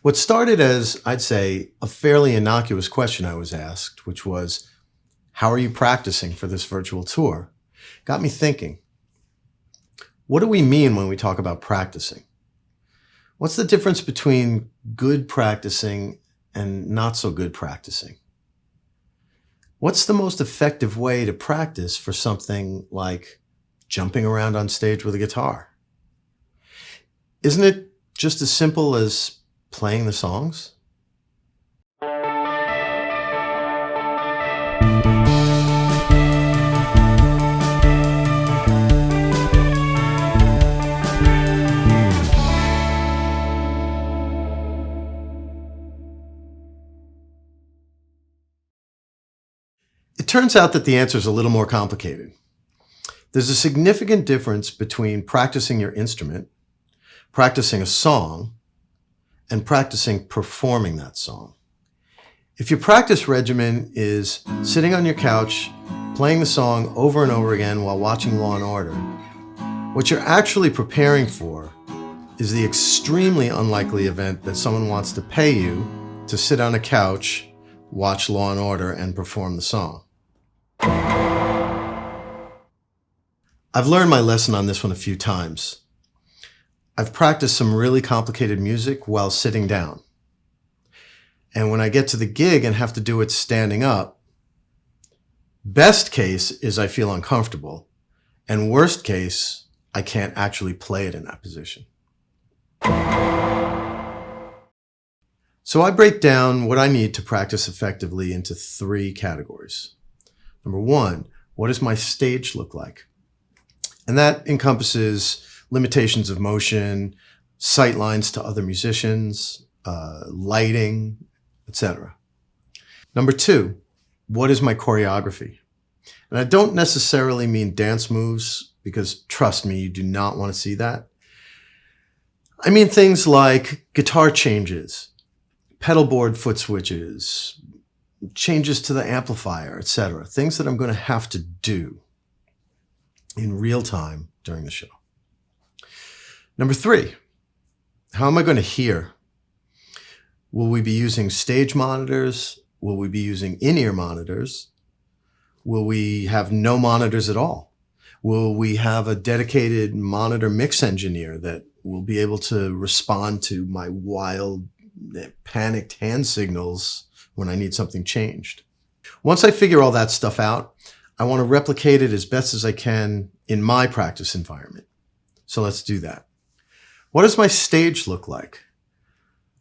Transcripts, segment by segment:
What started as, I'd say, a fairly innocuous question I was asked, which was, how are you practicing for this virtual tour? Got me thinking, what do we mean when we talk about practicing? What's the difference between good practicing and not so good practicing? What's the most effective way to practice for something like jumping around on stage with a guitar? Isn't it just as simple as playing the songs? It turns out that the answer is a little more complicated. There's a significant difference between practicing your instrument, practicing a song, and practicing performing that song. If your practice regimen is sitting on your couch, playing the song over and over again while watching Law and Order, what you're actually preparing for is the extremely unlikely event that someone wants to pay you to sit on a couch, watch Law and Order, and perform the song. I've learned my lesson on this one a few times. I've practiced some really complicated music while sitting down. And when I get to the gig and have to do it standing up, best case is I feel uncomfortable, and worst case, I can't actually play it in that position. So I break down what I need to practice effectively into 3 categories. Number 1, what does my stage look like? And that encompasses limitations of motion, sight lines to other musicians, lighting, etc. Number 2, what is my choreography? And I don't necessarily mean dance moves, because trust me, you do not want to see that. I mean things like guitar changes, pedal board foot switches, changes to the amplifier, etc. Things that I'm going to have to do in real time during the show. Number 3, how am I going to hear? Will we be using stage monitors? Will we be using in-ear monitors? Will we have no monitors at all? Will we have a dedicated monitor mix engineer that will be able to respond to my wild, panicked hand signals when I need something changed? Once I figure all that stuff out, I want to replicate it as best as I can in my practice environment. So let's do that. What does my stage look like?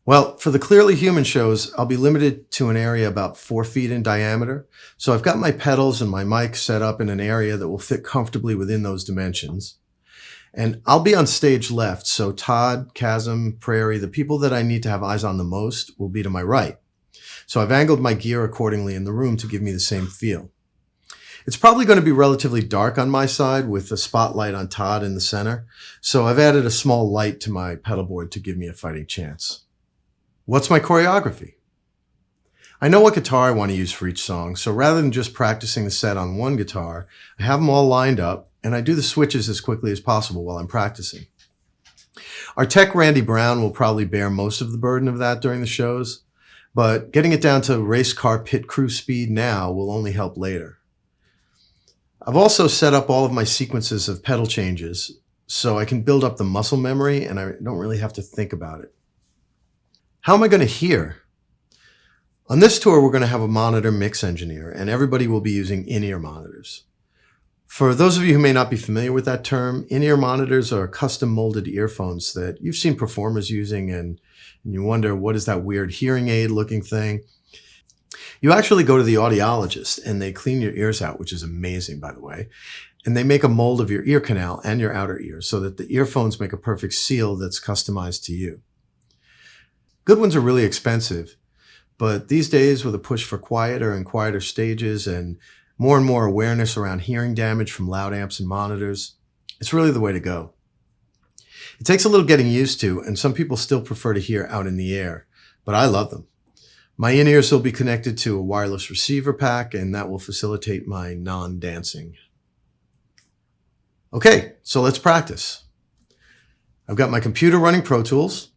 Well, for the Clearly Human shows, I'll be limited to an area about 4 feet in diameter. So I've got my pedals and my mic set up in an area that will fit comfortably within those dimensions. And I'll be on stage left, so Todd, Chasm, Prairie, the people that I need to have eyes on the most, will be to my right. So I've angled my gear accordingly in the room to give me the same feel. It's probably going to be relatively dark on my side with a spotlight on Todd in the center. So I've added a small light to my pedal board to give me a fighting chance. What's my choreography? I know what guitar I want to use for each song, so rather than just practicing the set on one guitar, I have them all lined up, and I do the switches as quickly as possible while I'm practicing. Our tech, Randy Brown, will probably bear most of the burden of that during the shows, but getting it down to race car pit crew speed now will only help later. I've also set up all of my sequences of pedal changes so I can build up the muscle memory and I don't really have to think about it. How am I going to hear? On this tour, we're going to have a monitor mix engineer, and everybody will be using in-ear monitors. For those of you who may not be familiar with that term, in-ear monitors are custom molded earphones that you've seen performers using, and you wonder, what is that weird hearing aid looking thing? You actually go to the audiologist and they clean your ears out, which is amazing, by the way. And they make a mold of your ear canal and your outer ear so that the earphones make a perfect seal that's customized to you. Good ones are really expensive, but these days with a push for quieter and quieter stages and more awareness around hearing damage from loud amps and monitors, it's really the way to go. It takes a little getting used to, and some people still prefer to hear out in the air, but I love them. My in-ears will be connected to a wireless receiver pack, and that will facilitate my non-dancing. Okay, so let's practice. I've got my computer running Pro Tools.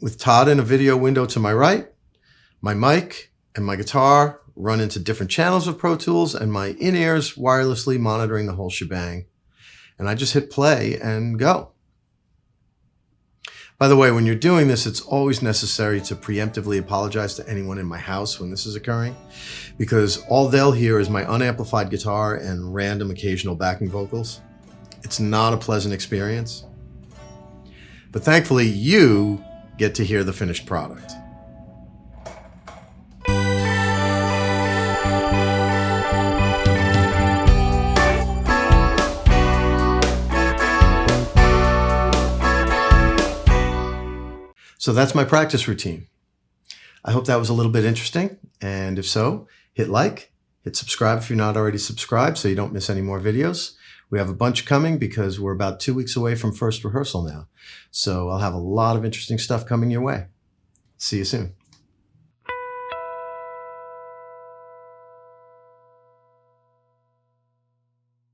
with Todd in a video window to my right, my mic and my guitar run into different channels of Pro Tools, and my in-ears wirelessly monitoring the whole shebang. And I just hit play and go. By the way, when you're doing this, it's always necessary to preemptively apologize to anyone in my house when this is occurring, because all they'll hear is my unamplified guitar and random occasional backing vocals. It's not a pleasant experience. But thankfully, you get to hear the finished product. So that's my practice routine. I hope that was a little bit interesting. And if so, hit like, hit subscribe if you're not already subscribed so you don't miss any more videos. We have a bunch coming because we're about 2 weeks away from first rehearsal now. So I'll have a lot of interesting stuff coming your way. See you soon.